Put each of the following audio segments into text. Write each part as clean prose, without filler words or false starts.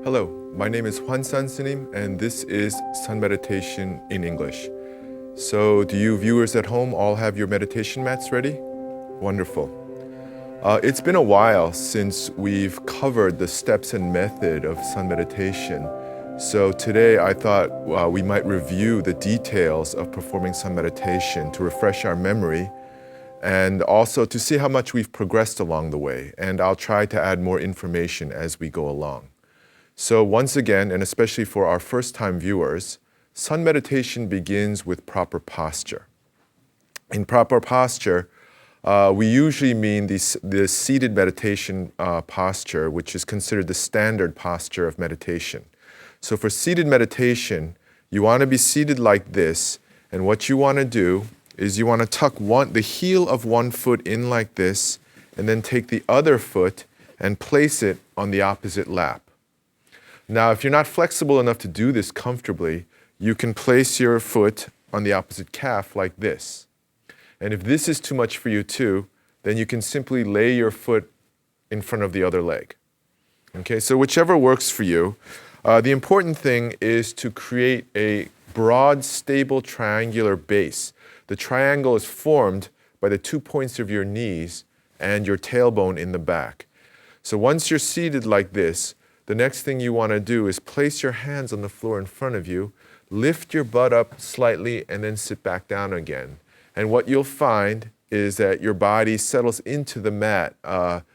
Hello, my name is 환산스님 and this is Sun Meditation in English. So do you viewers at home all have your meditation mats ready? Wonderful. It's been a while since we've covered the steps and method of sun meditation. So today I thought we might review the details of performing sun meditation to refresh our memory and also to see how much we've progressed along the way. And I'll try to add more information as we go along. So once again, and especially for our first-time viewers, sun meditation begins with proper posture. In proper posture, we usually mean the seated meditation posture, which is considered the standard posture of meditation. So for seated meditation, you want to be seated like this, and what you want to do is you want to tuck the heel of one foot in like this, and then take the other foot and place it on the opposite lap. Now, if you're not flexible enough to do this comfortably, you can place your foot on the opposite calf like this. And if this is too much for you too, then you can simply lay your foot in front of the other leg. Okay, so whichever works for you. The important thing is to create a broad, stable, triangular base. The triangle is formed by the 2 points of your knees and your tailbone in the back. So once you're seated like this, the next thing you want to do is place your hands on the floor in front of you, lift your butt up slightly, and then sit back down again. And what you'll find is that your body settles into the mat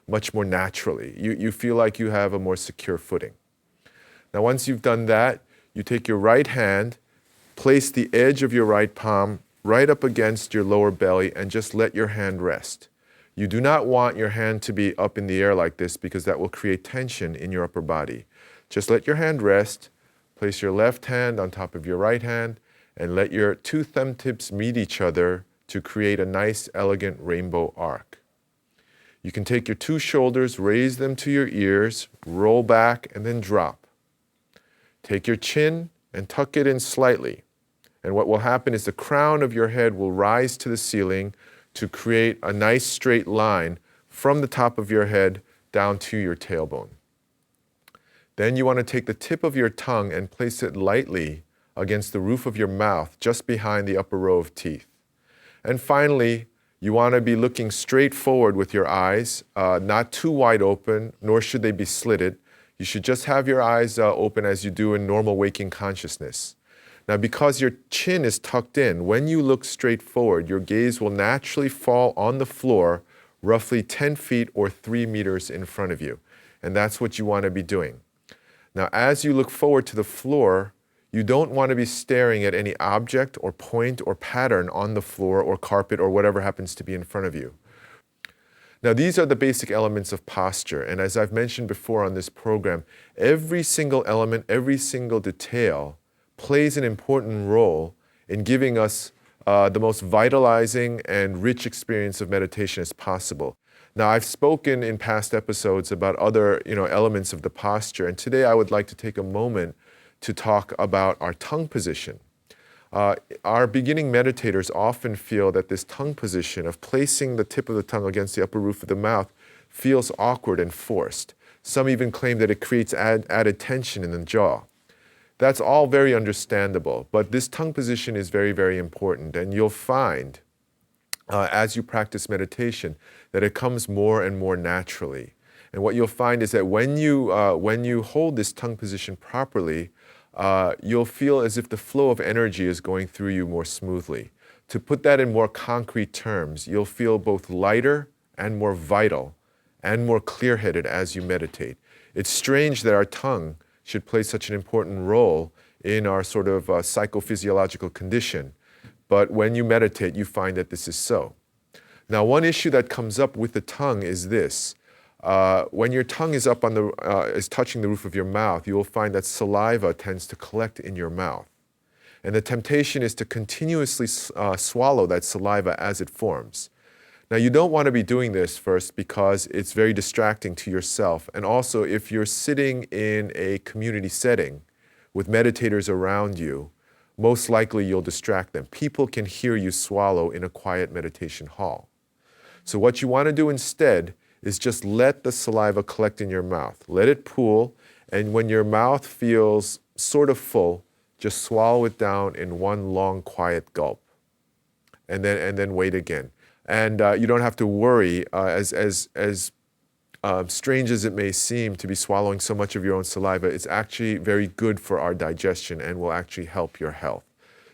much more naturally. You feel like you have a more secure footing. Now, once you've done that, you take your right hand, place the edge of your right palm right up against your lower belly, and just let your hand rest. You do not want your hand to be up in the air like this because that will create tension in your upper body. Just let your hand rest, place your left hand on top of your right hand, and let your two thumb tips meet each other to create a nice, elegant rainbow arc. You can take your two shoulders, raise them to your ears, roll back, and then drop. Take your chin and tuck it in slightly. And what will happen is the crown of your head will rise to the ceiling to create a nice straight line from the top of your head down to your tailbone. Then you want to take the tip of your tongue and place it lightly against the roof of your mouth, just behind the upper row of teeth. And finally, you want to be looking straight forward with your eyes, not too wide open, nor should they be slitted. You should just have your eyes open as you do in normal waking consciousness. Now, because your chin is tucked in, when you look straight forward, your gaze will naturally fall on the floor roughly 10 feet or 3 meters in front of you. And that's what you want to be doing. Now, as you look forward to the floor, you don't want to be staring at any object or point or pattern on the floor or carpet or whatever happens to be in front of you. Now, these are the basic elements of posture. And as I've mentioned before on this program, every single element, every single detail plays an important role in giving us the most vitalizing and rich experience of meditation as possible. Now, I've spoken in past episodes about other elements of the posture, and today I would like to take a moment to talk about our tongue position. Our beginning meditators often feel that this tongue position of placing the tip of the tongue against the upper roof of the mouth feels awkward and forced. Some even claim that it creates added tension in the jaw. That's all very understandable, but this tongue position is very, very important, and you'll find as you practice meditation that it comes more and more naturally. And what you'll find is that when you hold this tongue position properly, you'll feel as if the flow of energy is going through you more smoothly. To put that in more concrete terms, you'll feel both lighter and more vital and more clear-headed as you meditate. It's strange that our tongue should play such an important role in our sort of psychophysiological condition. But when you meditate, you find that this is so. Now, one issue that comes up with the tongue is this. When your tongue is is touching the roof of your mouth, you will find that saliva tends to collect in your mouth. And the temptation is to continuously swallow that saliva as it forms. Now, you don't want to be doing this first because it's very distracting to yourself. And also, if you're sitting in a community setting with meditators around you, most likely you'll distract them. People can hear you swallow in a quiet meditation hall. So what you want to do instead is just let the saliva collect in your mouth. Let it pool, And when your mouth feels sort of full, just swallow it down in one long, quiet gulp. And then wait again. And you don't have to worry, as strange as it may seem to be swallowing so much of your own saliva, it's actually very good for our digestion and will actually help your health.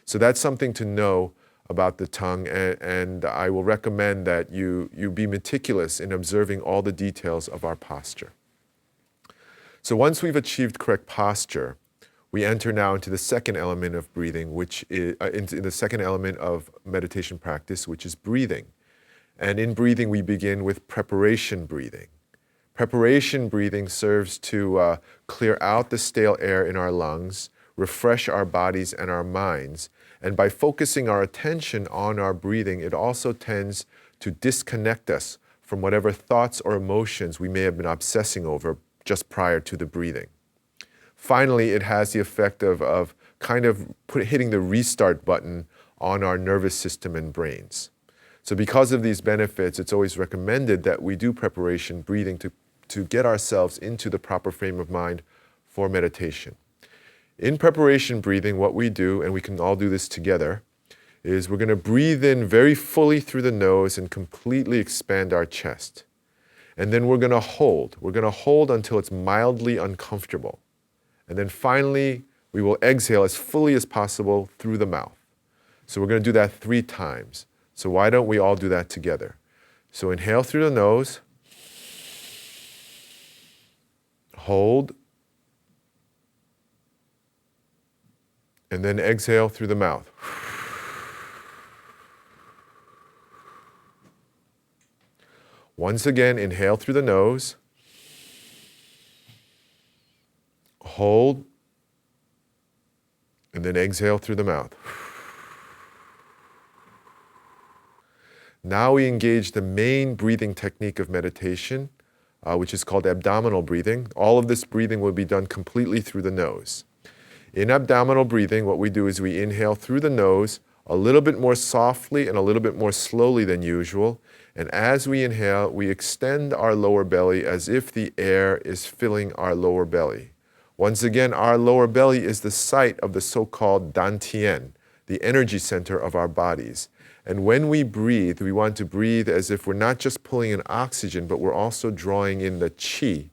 So that's something to know about the tongue, and I will recommend that you be meticulous in observing all the details of our posture. So once we've achieved correct posture, we enter now into the second element of breathing, which is into the second element of meditation practice, which is breathing. And in breathing, we begin with preparation breathing. Preparation breathing serves to clear out the stale air in our lungs, refresh our bodies and our minds. And by focusing our attention on our breathing, it also tends to disconnect us from whatever thoughts or emotions we may have been obsessing over just prior to the breathing. Finally, it has the effect of kind of hitting the restart button on our nervous system and brains. So because of these benefits, it's always recommended that we do preparation breathing to get ourselves into the proper frame of mind for meditation. In preparation breathing, what we do, and we can all do this together, is we're going to breathe in very fully through the nose and completely expand our chest. And then we're going to hold. We're going to hold until it's mildly uncomfortable. And then finally, we will exhale as fully as possible through the mouth. So we're going to do that 3 times. So why don't we all do that together? So inhale through the nose. Hold. And then exhale through the mouth. Once again, inhale through the nose. Hold, and then exhale through the mouth. Now we engage the main breathing technique of meditation, which is called abdominal breathing. All of this breathing will be done completely through the nose. In abdominal breathing, what we do is we inhale through the nose a little bit more softly and a little bit more slowly than usual. And as we inhale, we extend our lower belly as if the air is filling our lower belly. Once again, our lower belly is the site of the so-called dantian, the energy center of our bodies. And when we breathe, we want to breathe as if we're not just pulling in oxygen, but we're also drawing in the qi,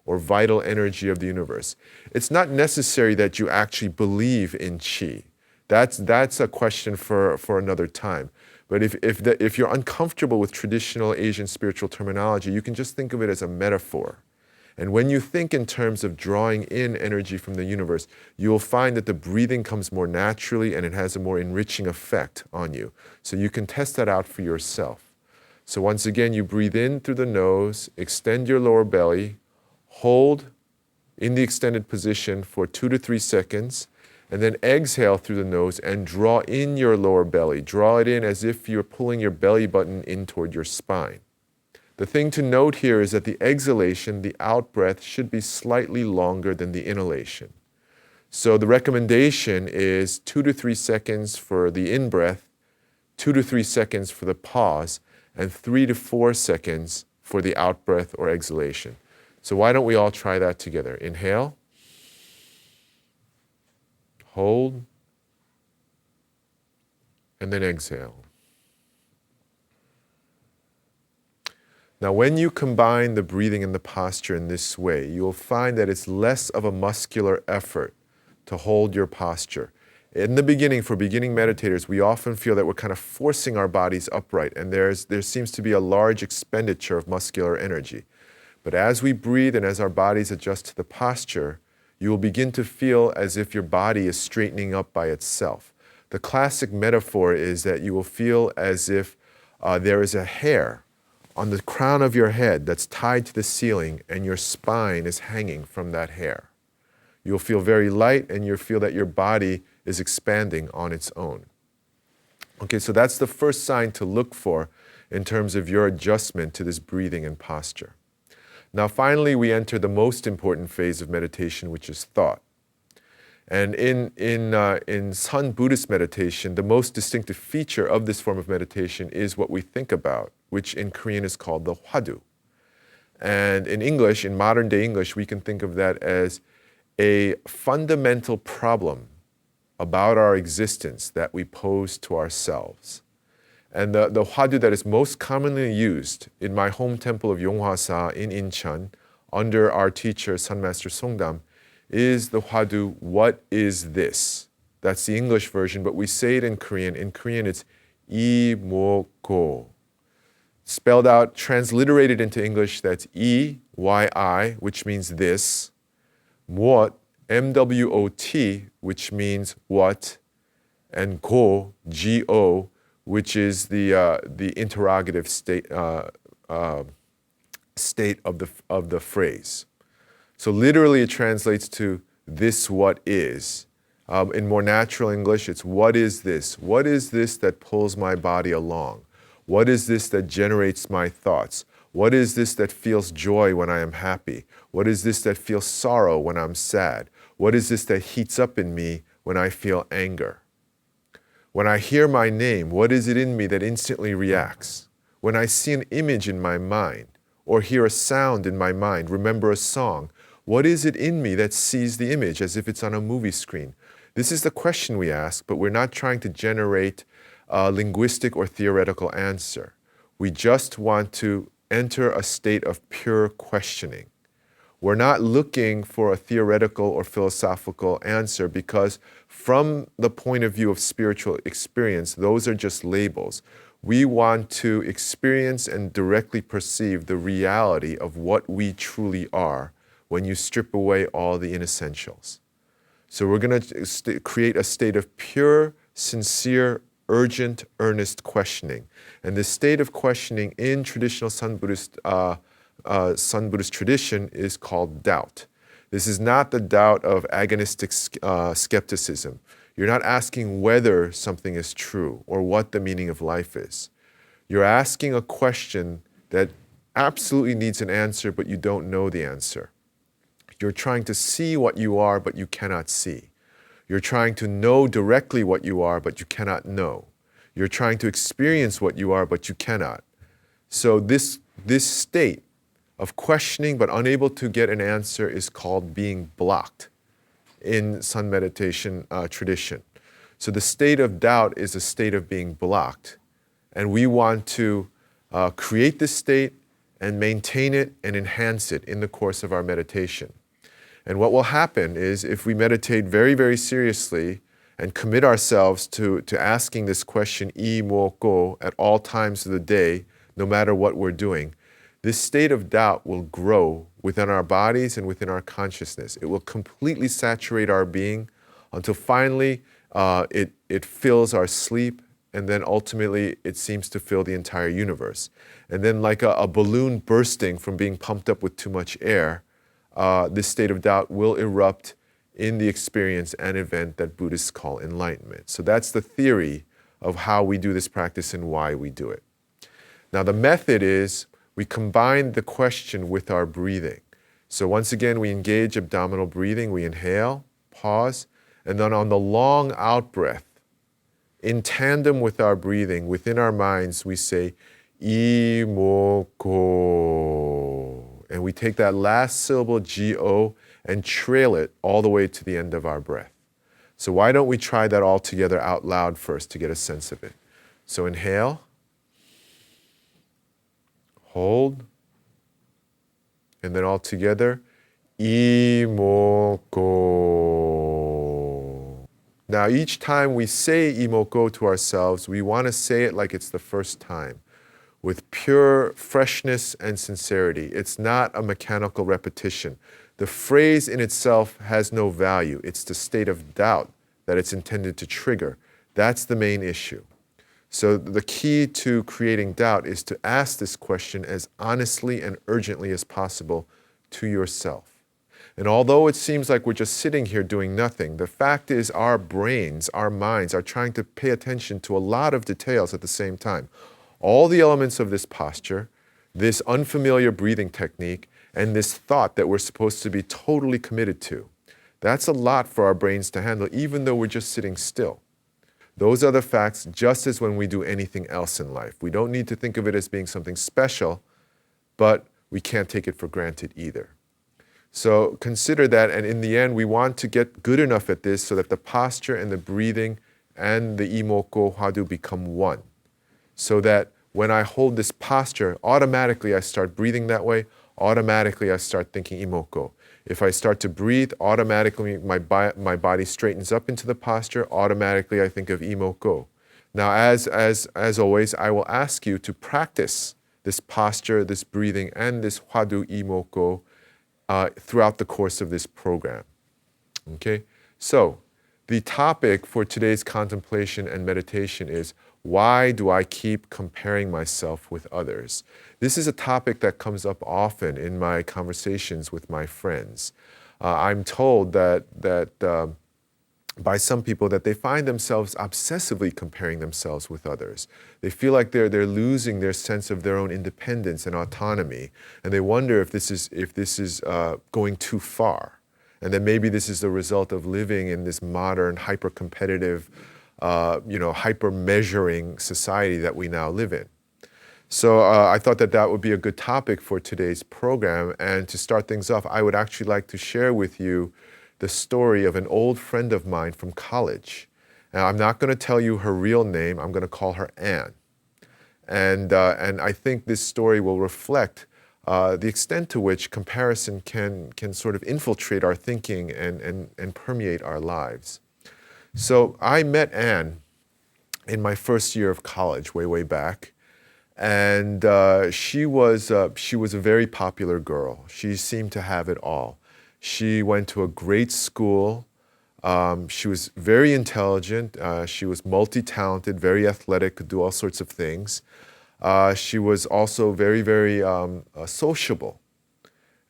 or vital energy of the universe. It's not necessary that you actually believe in qi. That's a question for another time. But if you're uncomfortable with traditional Asian spiritual terminology, you can just think of it as a metaphor. And when you think in terms of drawing in energy from the universe, you'll find that the breathing comes more naturally and it has a more enriching effect on you. So you can test that out for yourself. So once again, you breathe in through the nose, extend your lower belly, hold in the extended position for 2 to 3 seconds, and then exhale through the nose and draw in your lower belly. Draw it in as if you're pulling your belly button in toward your spine. The thing to note here is that the exhalation, the out-breath, should be slightly longer than the inhalation. So the recommendation is 2 to 3 seconds for the in-breath, 2 to 3 seconds for the pause, and 3 to 4 seconds for the out-breath or exhalation. So why don't we all try that together? Inhale, hold, and then exhale. Now, when you combine the breathing and the posture in this way, you'll find that it's less of a muscular effort to hold your posture. In the beginning, for beginning meditators, we often feel that we're kind of forcing our bodies upright, and there seems to be a large expenditure of muscular energy. But as we breathe and as our bodies adjust to the posture, you will begin to feel as if your body is straightening up by itself. The classic metaphor is that you will feel as if there is a hair on the crown of your head that's tied to the ceiling and your spine is hanging from that hair. You'll feel very light and you'll feel that your body is expanding on its own. Okay, so that's the first sign to look for in terms of your adjustment to this breathing and posture. Now finally, we enter the most important phase of meditation, which is thought. And in Sun Buddhist meditation, the most distinctive feature of this form of meditation is what we think about, which in Korean is called the hwadu. And in English, in modern day English, we can think of that as a fundamental problem about our existence that we pose to ourselves. And the hwadu that is most commonly used in my home temple of Yonghwasa in Incheon under our teacher, Sun Master Songdam, is the hwadu, what is this? That's the English version, but we say it in Korean. In Korean, it's 이모고. Spelled out, transliterated into English, that's E-Y-I, which means this, 무엇, M-W-O-T, which means what, and go, G-O, which is the interrogative state of the phrase. So literally it translates to this what is. In more natural English, it's what is this? What is this that pulls my body along? What is this that generates my thoughts? What is this that feels joy when I am happy? What is this that feels sorrow when I'm sad? What is this that heats up in me when I feel anger? When I hear my name, what is it in me that instantly reacts? When I see an image in my mind or hear a sound in my mind, remember a song, what is it in me that sees the image as if it's on a movie screen? This is the question we ask, but we're not trying to generate a linguistic or theoretical answer. We just want to enter a state of pure questioning. We're not looking for a theoretical or philosophical answer because from the point of view of spiritual experience, those are just labels. We want to experience and directly perceive the reality of what we truly are when you strip away all the inessentials. So we're going to create a state of pure, sincere, urgent, earnest questioning. And this state of questioning in traditional Sun Buddhist tradition is called doubt. This is not the doubt of agonistic skepticism. You're not asking whether something is true or what the meaning of life is. You're asking a question that absolutely needs an answer, but you don't know the answer. You're trying to see what you are, but you cannot see. You're trying to know directly what you are, but you cannot know. You're trying to experience what you are, but you cannot. So this state of questioning but unable to get an answer is called being blocked in Sun meditation tradition. So the state of doubt is a state of being blocked. And we want to create this state and maintain it and enhance it in the course of our meditation. And what will happen is if we meditate very, very seriously and commit ourselves to asking this question, I, mo, go, at all times of the day, no matter what we're doing, this state of doubt will grow within our bodies and within our consciousness. It will completely saturate our being until finally it fills our sleep, and then ultimately it seems to fill the entire universe. And then like a balloon bursting from being pumped up with too much air, this state of doubt will erupt in the experience and event that Buddhists call enlightenment. So that's the theory of how we do this practice and why we do it. Now the method is we combine the question with our breathing. So once again, we engage abdominal breathing. We inhale, pause, and then on the long out breath, in tandem with our breathing, within our minds, we say, I, mo, go. And we take that last syllable, G-O, and trail it all the way to the end of our breath. So why don't we try that all together out loud first to get a sense of it. So inhale, hold, and then all together, I, mo, go. Now each time we say I, mo, go to ourselves, we want to say it like it's the first time, with pure freshness and sincerity. It's not a mechanical repetition. The phrase in itself has no value. It's the state of doubt that it's intended to trigger. That's the main issue. So the key to creating doubt is to ask this question as honestly and urgently as possible to yourself. And although it seems like we're just sitting here doing nothing, the fact is our brains, our minds are trying to pay attention to a lot of details at the same time. All the elements of this posture, this unfamiliar breathing technique, and this thought that we're supposed to be totally committed to. That's a lot for our brains to handle, even though we're just sitting still. Those are the facts, just as when we do anything else in life. We don't need to think of it as being something special, but we can't take it for granted either. So consider that, and in the end, we want to get good enough at this so that the posture and the breathing and the imoko hwadu become one. So that when I hold this posture, automatically I start breathing that way, automatically I start thinking imoko. If I start to breathe, automatically my body straightens up into the posture, automatically I think of imoko. Now, as always, I will ask you to practice this posture, this breathing, and this hwadu imoko throughout the course of this program. Okay? So, the topic for today's contemplation and meditation is, why do I keep comparing myself with others? This is a topic that comes up often in my conversations with my friends. I'm told that by some people that they find themselves obsessively comparing themselves with others. They feel like they're losing their sense of their own independence and autonomy, and they wonder if this is going too far, and that maybe this is the result of living in this modern, hyper-competitive, hyper-measuring society that we now live in. So I thought that would be a good topic for today's program, and to start things off, I would actually like to share with you the story of an old friend of mine from college. Now, I'm not going to tell you her real name. I'm going to call her Anne. And I think this story will reflect the extent to which comparison can sort of infiltrate our thinking and permeate our lives. So I met Anne in my first year of college, way back. And she was a very popular girl. She seemed to have it all. She went to a great school. She was very intelligent. She was multi-talented, very athletic, could do all sorts of things. She was also very sociable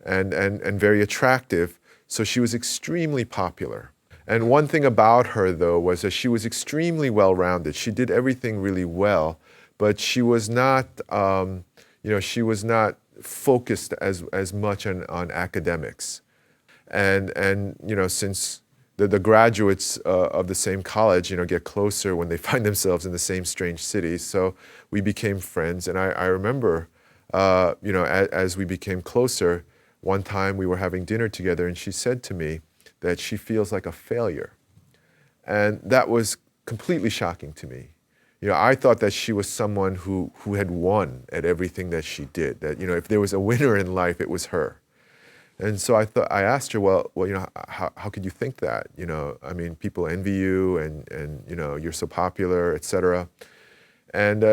and very attractive. So she was extremely popular. And one thing about her, though, was that she was extremely well-rounded. She did everything really well, but she was not, she was not focused as much on academics. And since the graduates of the same college, get closer when they find themselves in the same strange cities. So we became friends, and I remember, as we became closer, one time we were having dinner together, and she said to me that she feels like a failure, and that was completely shocking to me. I thought that she was someone who had won at everything that she did. That if there was a winner in life, it was her. And so I asked her, well, how could you think that? I mean, people envy you, and you're so popular, etc. And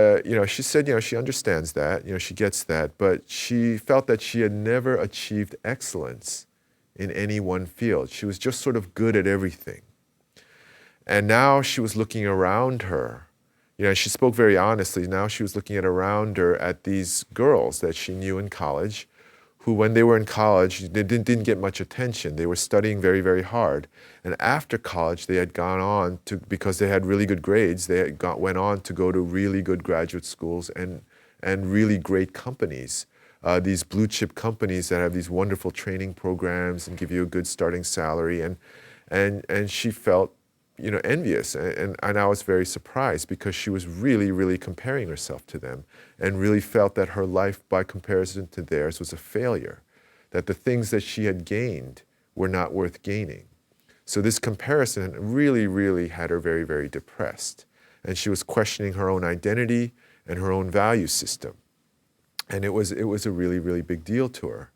she said, she understands that, she gets that, but she felt that she had never achieved excellence in any one field. She was just sort of good at everything. And now she was looking around her. She spoke very honestly. Now she was looking around her at these girls that she knew in college, who, when they were in college, they didn't get much attention. They were studying very hard. And after college, they had gone on to, because they had really good grades, went on to go to really good graduate schools and really great companies. These blue chip companies that have these wonderful training programs and give you a good starting salary. And she felt, envious. And I was very surprised, because she was really comparing herself to them, and really felt that her life, by comparison to theirs, was a failure, that the things that she had gained were not worth gaining. So this comparison really had her very depressed. And she was questioning her own identity and her own value system. And it was a really big deal to her.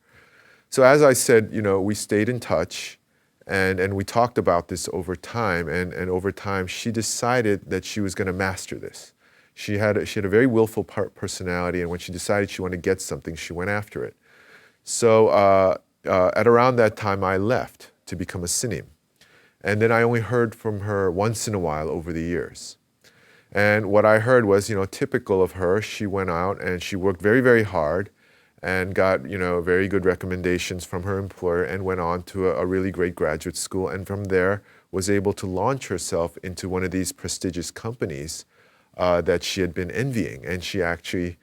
So as I said, we stayed in touch. And we talked about this over time, and over time she decided that she was going to master this. She had a very willful personality, and when she decided she wanted to get something, she went after it. So at around that time, I left to become a sinim. And then I only heard from her once in a while over the years. And what I heard was, typical of her, she went out and she worked very hard, and got very good recommendations from her employer, and went on to a really great graduate school, and from there was able to launch herself into one of these prestigious companies that she had been envying, and she actually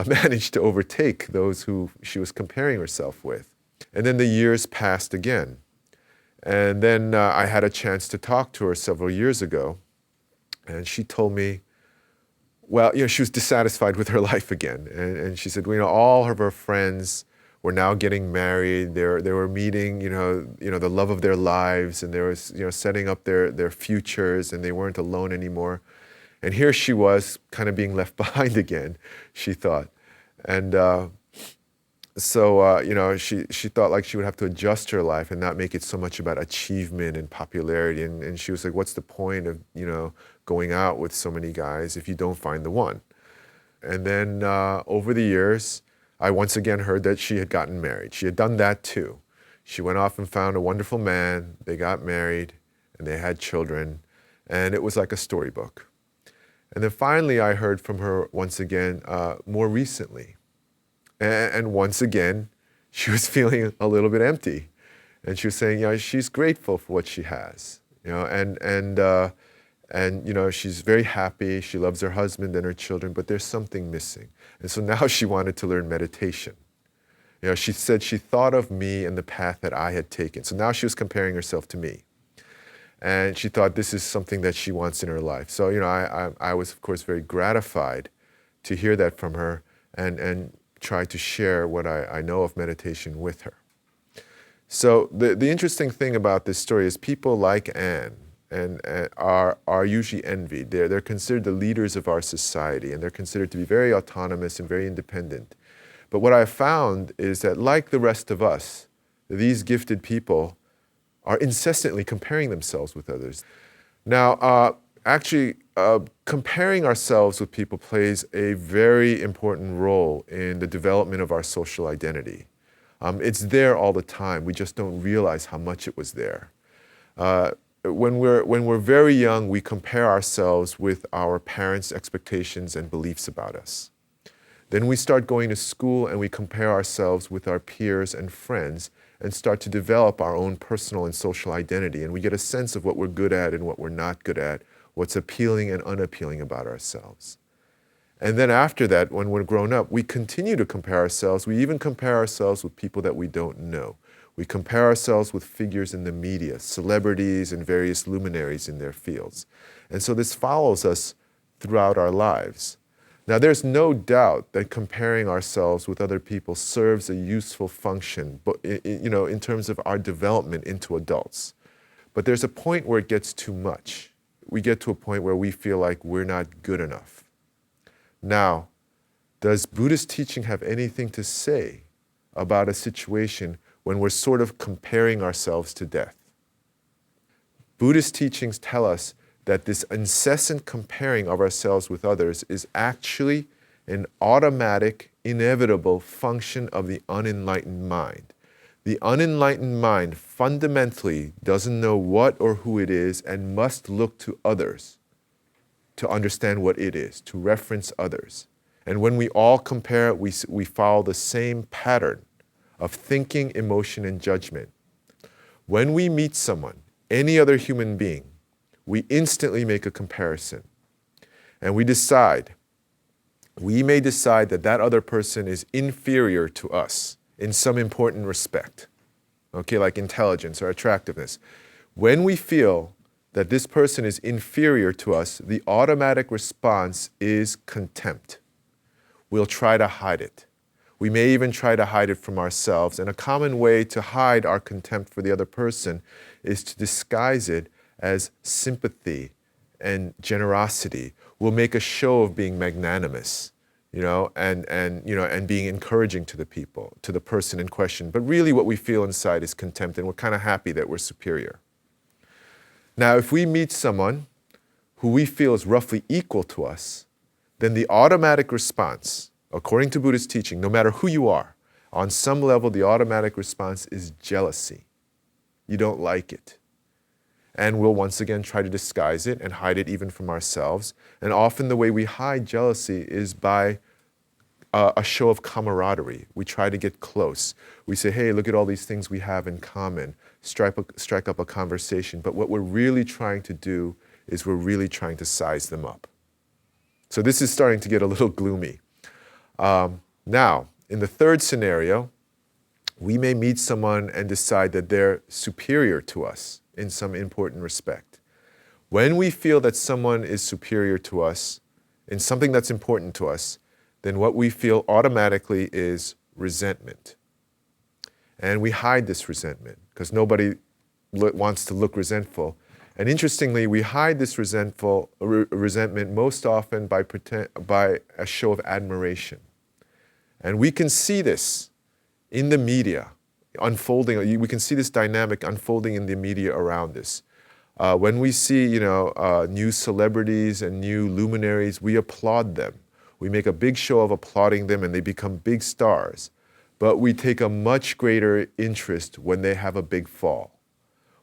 managed to overtake those who she was comparing herself with. And then the years passed again, and then I had a chance to talk to her several years ago, and she told me, well, she was dissatisfied with her life again. And she said, all of her friends were now getting married. They were meeting, the love of their lives, and they were, setting up their futures, and they weren't alone anymore. And here she was, kind of being left behind again, she thought. And so she thought like she would have to adjust her life and not make it so much about achievement and popularity. And she was like, what's the point of, going out with so many guys if you don't find the one? And then over the years, I once again heard that she had gotten married. She had done that too. She went off and found a wonderful man. They got married and they had children. And it was like a storybook. And then finally, I heard from her once again, more recently. And once again, she was feeling a little bit empty. And she was saying, she's grateful for what she has, and she's very happy. She loves her husband and her children, but there's something missing. And so now she wanted to learn meditation. She said she thought of me and the path that I had taken. So now she was comparing herself to me. And she thought this is something that she wants in her life. So, I was, of course, very gratified to hear that from her and try to share what I know of meditation with her. So the interesting thing about this story is people like Anne and are usually envied. They're considered the leaders of our society, and they're considered to be very autonomous and very independent. But what I found is that, like the rest of us, these gifted people are incessantly comparing themselves with others. Now, comparing ourselves with people plays a very important role in the development of our social identity. It's there all the time. We just don't realize how much it was there. When we're very young, we compare ourselves with our parents' expectations and beliefs about us. Then we start going to school and we compare ourselves with our peers and friends and start to develop our own personal and social identity. And we get a sense of what we're good at and what we're not good at, what's appealing and unappealing about ourselves. And then after that, when we're grown up, we continue to compare ourselves. We even compare ourselves with people that we don't know. We compare ourselves with figures in the media, celebrities and various luminaries in their fields. And so this follows us throughout our lives. Now, there's no doubt that comparing ourselves with other people serves a useful function, but in terms of our development into adults. But there's a point where it gets too much. We get to a point where we feel like we're not good enough. Now, does Buddhist teaching have anything to say about a situation when we're sort of comparing ourselves to death? Buddhist teachings tell us that this incessant comparing of ourselves with others is actually an automatic, inevitable function of the unenlightened mind. The unenlightened mind fundamentally doesn't know what or who it is and must look to others to understand what it is, to reference others. And when we all compare, we follow the same pattern of thinking, emotion, and judgment. When we meet someone, any other human being, we instantly make a comparison. And we may decide that that other person is inferior to us in some important respect, like intelligence or attractiveness. When we feel that this person is inferior to us, the automatic response is contempt. We'll try to hide it. We may even try to hide it from ourselves. And a common way to hide our contempt for the other person is to disguise it as sympathy and generosity. We'll make a show of being magnanimous, and being encouraging to the person in question. But really what we feel inside is contempt, and we're kind of happy that we're superior. Now, if we meet someone who we feel is roughly equal to us, then the automatic response, according to Buddhist teaching, no matter who you are, on some level the automatic response is jealousy. You don't like it. And we'll once again try to disguise it and hide it even from ourselves. And often the way we hide jealousy is by a show of camaraderie. We try to get close. We say, hey, look at all these things we have in common. Strike up a conversation. But what we're really trying to do is we're really trying to size them up. So this is starting to get a little gloomy. Now, in the third scenario, we may meet someone and decide that they're superior to us in some important respect. When we feel that someone is superior to us in something that's important to us, then what we feel automatically is resentment. And we hide this resentment because nobody wants to look resentful. And interestingly, we hide this resentment most often by a show of admiration. And we can see this in the media unfolding. We can see this dynamic unfolding in the media around us. When we see, new celebrities and new luminaries, we applaud them. We make a big show of applauding them and they become big stars. But we take a much greater interest when they have a big fall.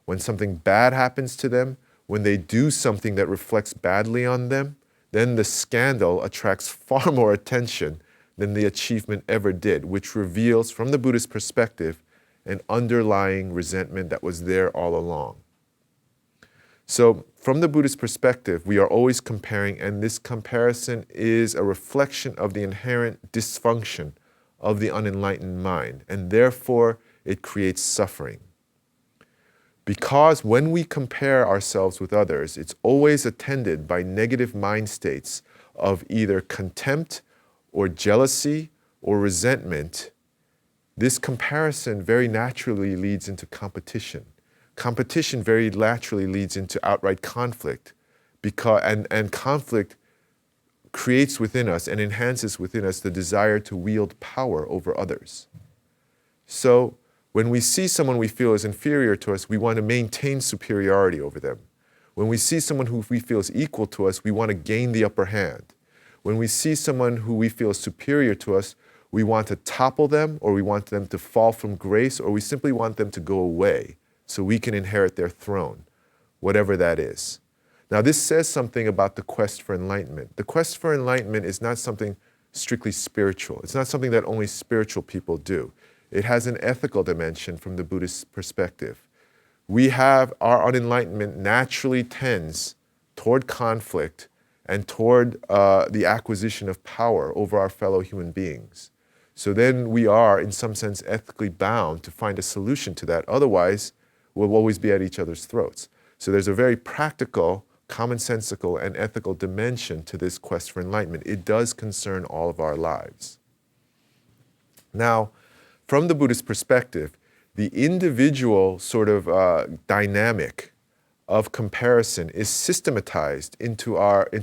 When something bad happens to them, when they do something that reflects badly on them, then the scandal attracts far more attention than the achievement ever did, which reveals, from the Buddhist perspective, an underlying resentment that was there all along. So, from the Buddhist perspective, we are always comparing, and this comparison is a reflection of the inherent dysfunction of the unenlightened mind, and therefore it creates suffering. Because when we compare ourselves with others, it's always attended by negative mind states of either contempt or jealousy or resentment. This comparison very naturally leads into competition. Competition very naturally leads into outright conflict, and conflict creates within us and enhances within us the desire to wield power over others. So, when we see someone we feel is inferior to us, we want to maintain superiority over them. When we see someone who we feel is equal to us, we want to gain the upper hand. When we see someone who we feel is superior to us, we want to topple them, or we want them to fall from grace, or we simply want them to go away so we can inherit their throne, whatever that is. Now, this says something about the quest for enlightenment. The quest for enlightenment is not something strictly spiritual. It's not something that only spiritual people do. It has an ethical dimension from the Buddhist perspective. Our unenlightenment naturally tends toward conflict and toward the acquisition of power over our fellow human beings. So then we are, in some sense, ethically bound to find a solution to that. Otherwise, we'll always be at each other's throats. So there's a very practical, commonsensical, and ethical dimension to this quest for enlightenment. It does concern all of our lives. Now, from the Buddhist perspective, the individual sort of dynamic of comparison is systematized into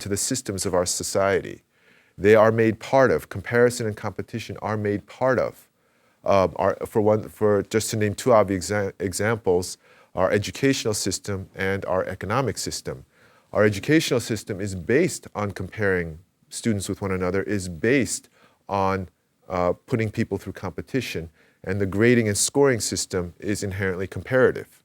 the systems of our society. They are made part of, comparison and competition are made part of, for just to name two obvious examples, our educational system and our economic system. Our educational system is based on comparing students with one another, is based on putting people through competition, and the grading and scoring system is inherently comparative.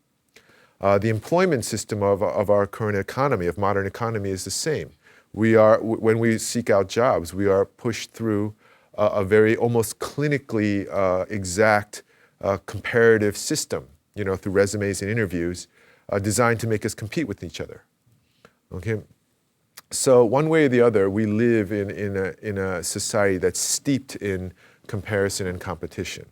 The employment system of our current economy, of modern economy, is the same. When we seek out jobs, we are pushed through a very almost clinically exact comparative system, through resumes and interviews, designed to make us compete with each other. Okay. So one way or the other, we live in a society that's steeped in comparison and competition.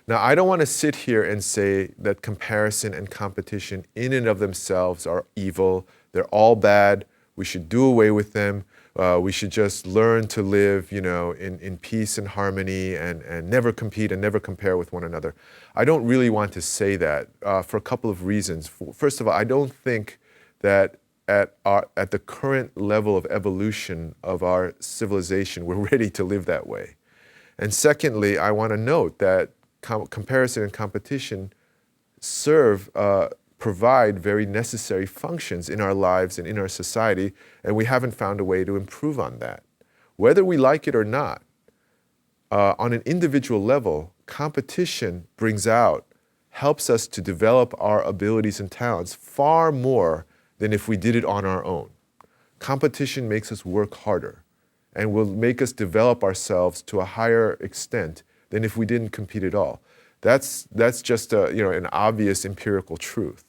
Now, I don't want to sit here and say that comparison and competition in and of themselves are evil. They're all bad. We should do away with them. We should just learn to live, in peace and harmony and never compete and never compare with one another. I don't really want to say that for a couple of reasons. First of all, I don't think that at the current level of evolution of our civilization, we're ready to live that way. And secondly, I want to note that comparison and competition provide very necessary functions in our lives and in our society, and we haven't found a way to improve on that. Whether we like it or not, on an individual level, competition helps us to develop our abilities and talents far more than if we did it on our own. Competition makes us work harder and will make us develop ourselves to a higher extent than if we didn't compete at all. That's just an obvious empirical truth.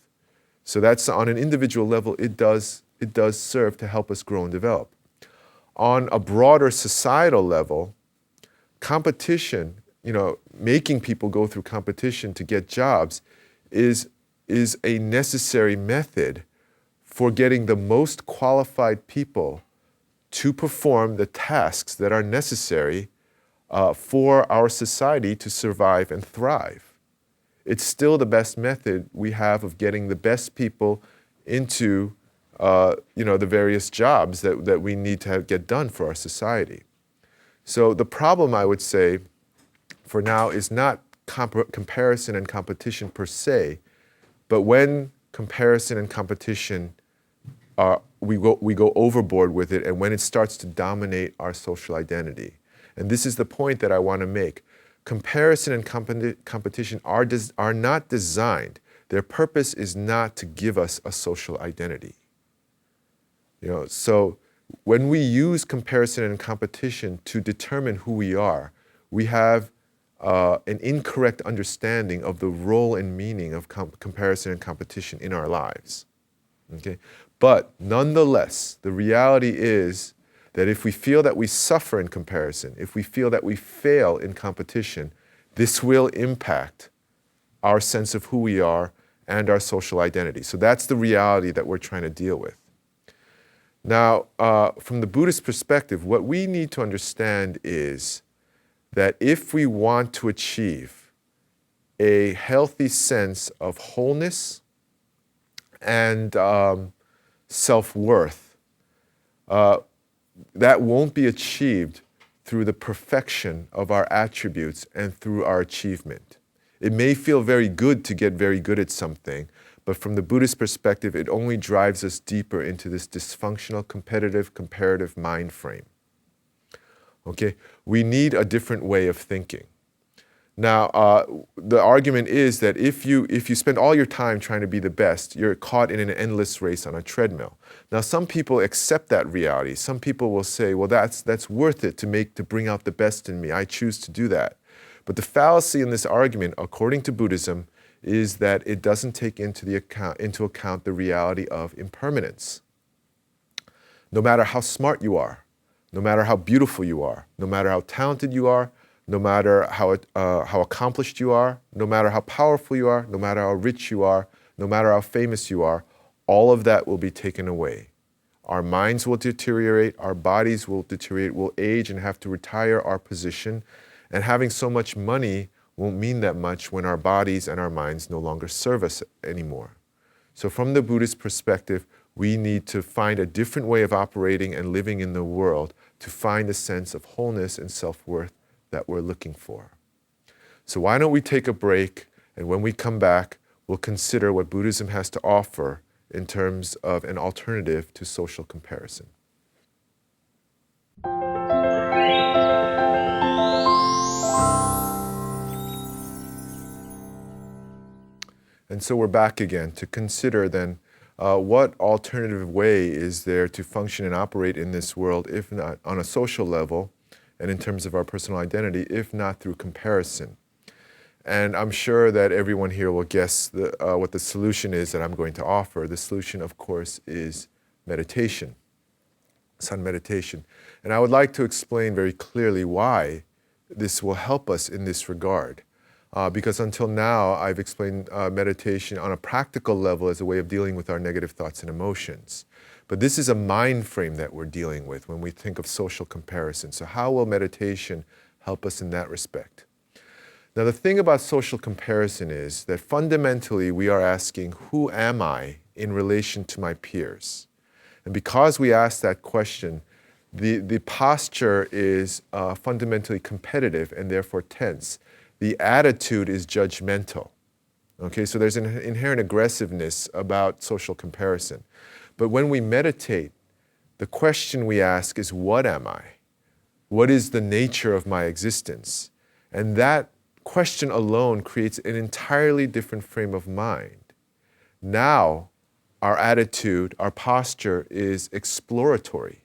So that's on an individual level, it does serve to help us grow and develop. On a broader societal level, competition, making people go through competition to get jobs is a necessary method for getting the most qualified people to perform the tasks that are necessary for our society to survive and thrive. it's still the best method we have of getting the best people into the various jobs that we need to get done for our society. So the problem, I would say, for now is not comparison and competition per se, but when comparison and competition we go overboard with it, and when it starts to dominate our social identity. And this is the point that I want to make. Comparison and competition are not designed. Their purpose is not to give us a social identity. So when we use comparison and competition to determine who we are, we have an incorrect understanding of the role and meaning of comparison and competition in our lives. Okay? But nonetheless, the reality is that if we feel that we suffer in comparison, if we feel that we fail in competition, this will impact our sense of who we are and our social identity. So that's the reality that we're trying to deal with. Now, from the Buddhist perspective, what we need to understand is that if we want to achieve a healthy sense of wholeness and self-worth, that won't be achieved through the perfection of our attributes and through our achievement. It may feel very good to get very good at something, but from the Buddhist perspective, it only drives us deeper into this dysfunctional, competitive, comparative mind frame. Okay? We need a different way of thinking. Now, the argument is that if you spend all your time trying to be the best, you're caught in an endless race on a treadmill. Now, some people accept that reality. Some people will say, well, that's worth it to bring out the best in me. I choose to do that. But the fallacy in this argument, according to Buddhism, is that it doesn't take into account the reality of impermanence. No matter how smart you are, no matter how beautiful you are, no matter how talented you are, no matter how accomplished you are, no matter how powerful you are, no matter how rich you are, no matter how famous you are, all of that will be taken away. Our minds will deteriorate, our bodies will deteriorate, we'll age and have to retire our position, and having so much money won't mean that much when our bodies and our minds no longer serve us anymore. So from the Buddhist perspective, we need to find a different way of operating and living in the world to find a sense of wholeness and self-worth that we're looking for. So why don't we take a break, and when we come back, we'll consider what Buddhism has to offer in terms of an alternative to social comparison. And so we're back again to consider then what alternative way is there to function and operate in this world, if not on a social level and in terms of our personal identity, if not through comparison. And I'm sure that everyone here will guess what the solution is that I'm going to offer. The solution, of course, is meditation, sun meditation. And I would like to explain very clearly why this will help us in this regard. Because until now, I've explained meditation on a practical level as a way of dealing with our negative thoughts and emotions. But this is a mind frame that we're dealing with when we think of social comparison. So how will meditation help us in that respect? Now, the thing about social comparison is that fundamentally we are asking, who am I in relation to my peers? And because we ask that question, the posture is fundamentally competitive and therefore tense. The attitude is judgmental. Okay, so there's an inherent aggressiveness about social comparison. But when we meditate, the question we ask is, what am I? What is the nature of my existence? And that question alone creates an entirely different frame of mind. Now, our attitude, our posture is exploratory.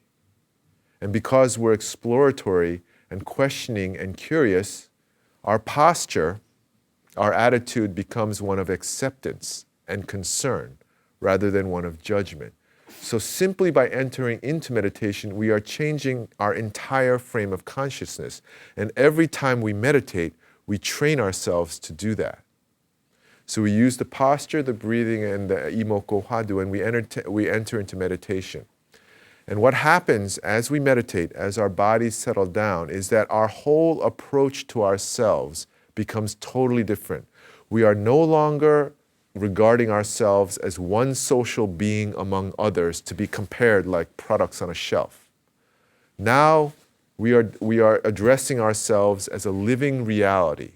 And because we're exploratory and questioning and curious, our posture, our attitude becomes one of acceptance and concern rather than one of judgment. So simply by entering into meditation, we are changing our entire frame of consciousness. And every time we meditate, we train ourselves to do that. So we use the posture, the breathing, and the imoko hwadu, and we enter into meditation. And what happens as we meditate, as our bodies settle down, is that our whole approach to ourselves becomes totally different. We are no longer regarding ourselves as one social being among others to be compared like products on a shelf. Now we are addressing ourselves as a living reality.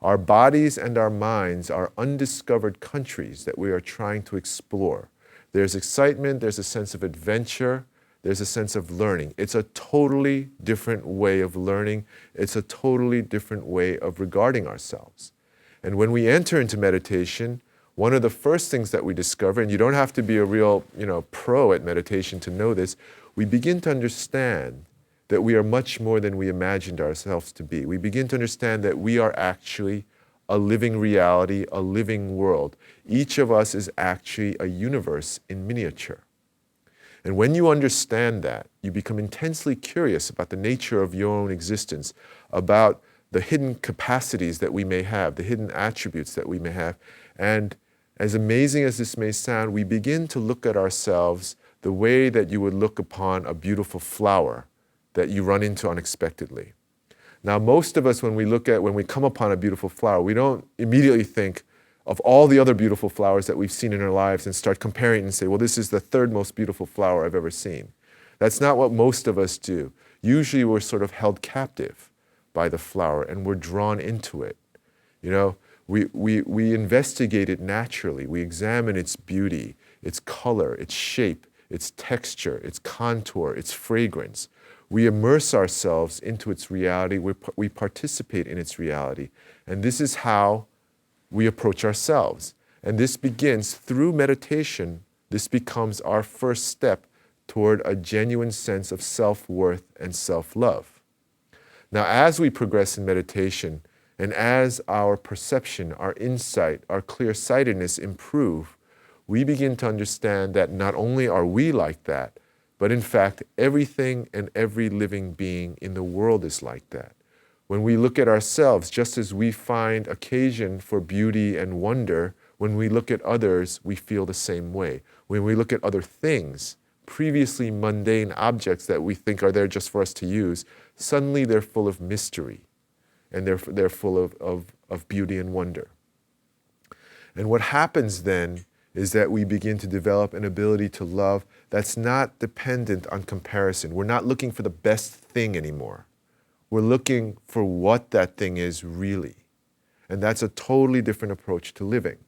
Our bodies and our minds are undiscovered countries that we are trying to explore. There's excitement, there's a sense of adventure, there's a sense of learning. It's a totally different way of learning. It's a totally different way of regarding ourselves. And when we enter into meditation, one of the first things that we discover, and you don't have to be a real, pro at meditation to know this, we begin to understand that we are much more than we imagined ourselves to be. We begin to understand that we are actually a living reality, a living world. Each of us is actually a universe in miniature. And when you understand that, you become intensely curious about the nature of your own existence, about the hidden capacities that we may have, the hidden attributes that we may have. And as amazing as this may sound, we begin to look at ourselves the way that you would look upon a beautiful flower that you run into unexpectedly. Now, most of us, when we come upon a beautiful flower, we don't immediately think of all the other beautiful flowers that we've seen in our lives and start comparing and say, well, this is the third most beautiful flower I've ever seen. That's not what most of us do. Usually we're sort of held captive by the flower and we're drawn into it. We investigate it naturally. We examine its beauty, its color, its shape, its texture, its contour, its fragrance. We immerse ourselves into its reality. We participate in its reality. And this is how we approach ourselves. And this begins through meditation. This becomes our first step toward a genuine sense of self-worth and self-love. Now, as we progress in meditation, and as our perception, our insight, our clear-sightedness improve, we begin to understand that not only are we like that, but in fact, everything and every living being in the world is like that. When we look at ourselves, just as we find occasion for beauty and wonder, when we look at others, we feel the same way. When we look at other things, previously mundane objects that we think are there just for us to use, suddenly they're full of mystery and they're full of beauty and wonder. And what happens then is that we begin to develop an ability to love that's not dependent on comparison. We're not looking for the best thing anymore. We're looking for what that thing is really. And that's a totally different approach to living.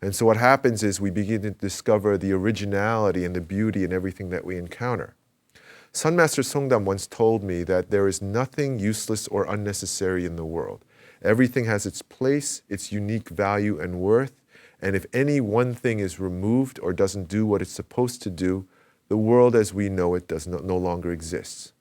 And so what happens is we begin to discover the originality and the beauty in everything that we encounter. Sun Master Songdam once told me that there is nothing useless or unnecessary in the world. Everything has its place, its unique value and worth, and if any one thing is removed or doesn't do what it's supposed to do, the world as we know it no longer exists.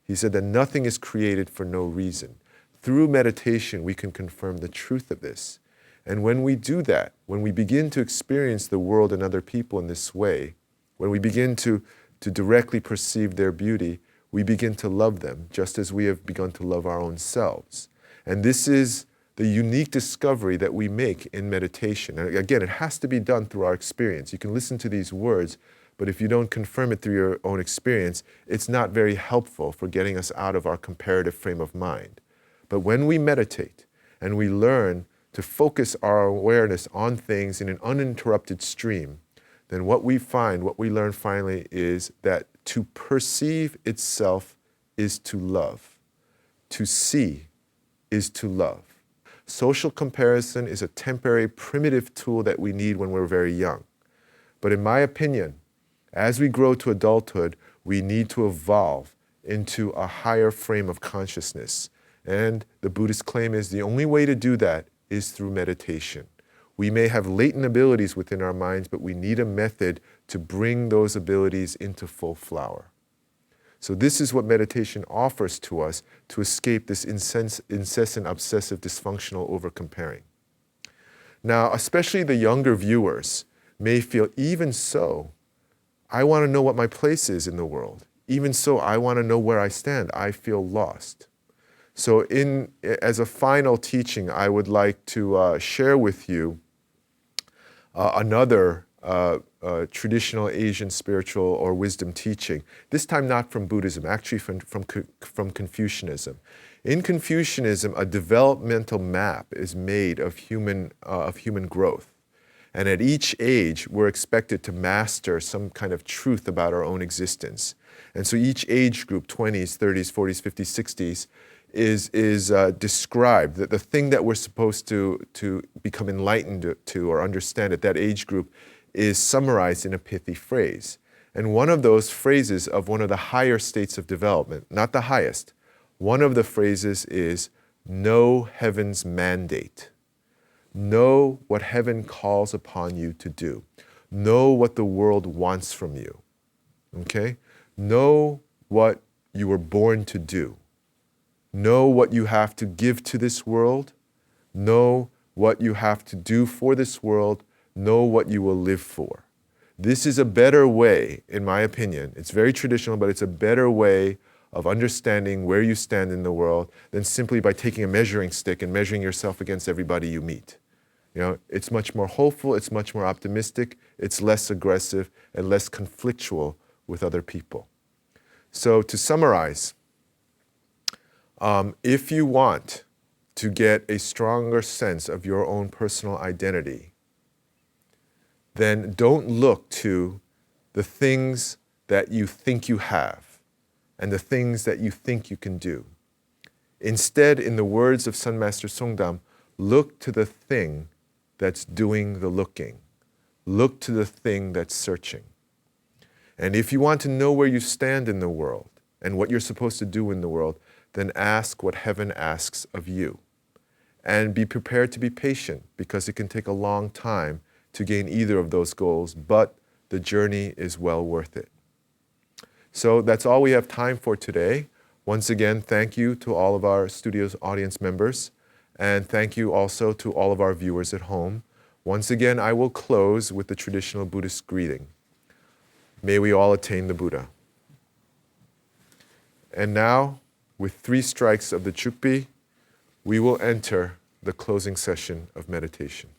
He said that nothing is created for no reason. Through meditation, we can confirm the truth of this. And when we do that, when we begin to experience the world and other people in this way, when we begin to directly perceive their beauty, we begin to love them just as we have begun to love our own selves. And this is the unique discovery that we make in meditation. And again, it has to be done through our experience. You can listen to these words, but if you don't confirm it through your own experience, it's not very helpful for getting us out of our comparative frame of mind. But when we meditate and we learn to focus our awareness on things in an uninterrupted stream, then what we learn finally is that to perceive itself is to love. To see is to love. Social comparison is a temporary, primitive tool that we need when we're very young. But in my opinion, as we grow to adulthood, we need to evolve into a higher frame of consciousness. And the Buddhist claim is the only way to do that is through meditation. We may have latent abilities within our minds, but we need a method to bring those abilities into full flower. So this is what meditation offers to us to escape this incessant, obsessive, dysfunctional over-comparing. Now, especially the younger viewers may feel, even so, I want to know what my place is in the world. Even so, I want to know where I stand. I feel lost. So as a final teaching, I would like to share with you another traditional Asian spiritual or wisdom teaching, this time not from Buddhism, actually from Confucianism. In Confucianism, a developmental map is made of human growth. And at each age, we're expected to master some kind of truth about our own existence. And so each age group, 20s, 30s, 40s, 50s, 60s, is described, that the thing that we're supposed to become enlightened to or understand at that age group is summarized in a pithy phrase. And one of those phrases of one of the higher states of development, not the highest, one of the phrases is, know heaven's mandate. Know what heaven calls upon you to do. Know what the world wants from you. Okay? Know what you were born to do. Know what you have to give to this world. Know what you have to do for this world. Know what you will live for. This is a better way, in my opinion. It's very traditional, but it's a better way of understanding where you stand in the world than simply by taking a measuring stick and measuring yourself against everybody you meet. You know, it's much more hopeful, it's much more optimistic, it's less aggressive and less conflictual with other people. So to summarize, if you want to get a stronger sense of your own personal identity, then don't look to the things that you think you have and the things that you think you can do. Instead, in the words of Sun Master Songdam, look to the thing that's doing the looking. Look to the thing that's searching. And if you want to know where you stand in the world and what you're supposed to do in the world, then ask what heaven asks of you. And be prepared to be patient, because it can take a long time to gain either of those goals, but the journey is well worth it. So that's all we have time for today. Once again, thank you to all of our studio's audience members, and thank you also to all of our viewers at home. Once again, I will close with the traditional Buddhist greeting. May we all attain the Buddha. And now, with 3 strikes of the chukpi, we will enter the closing session of meditation.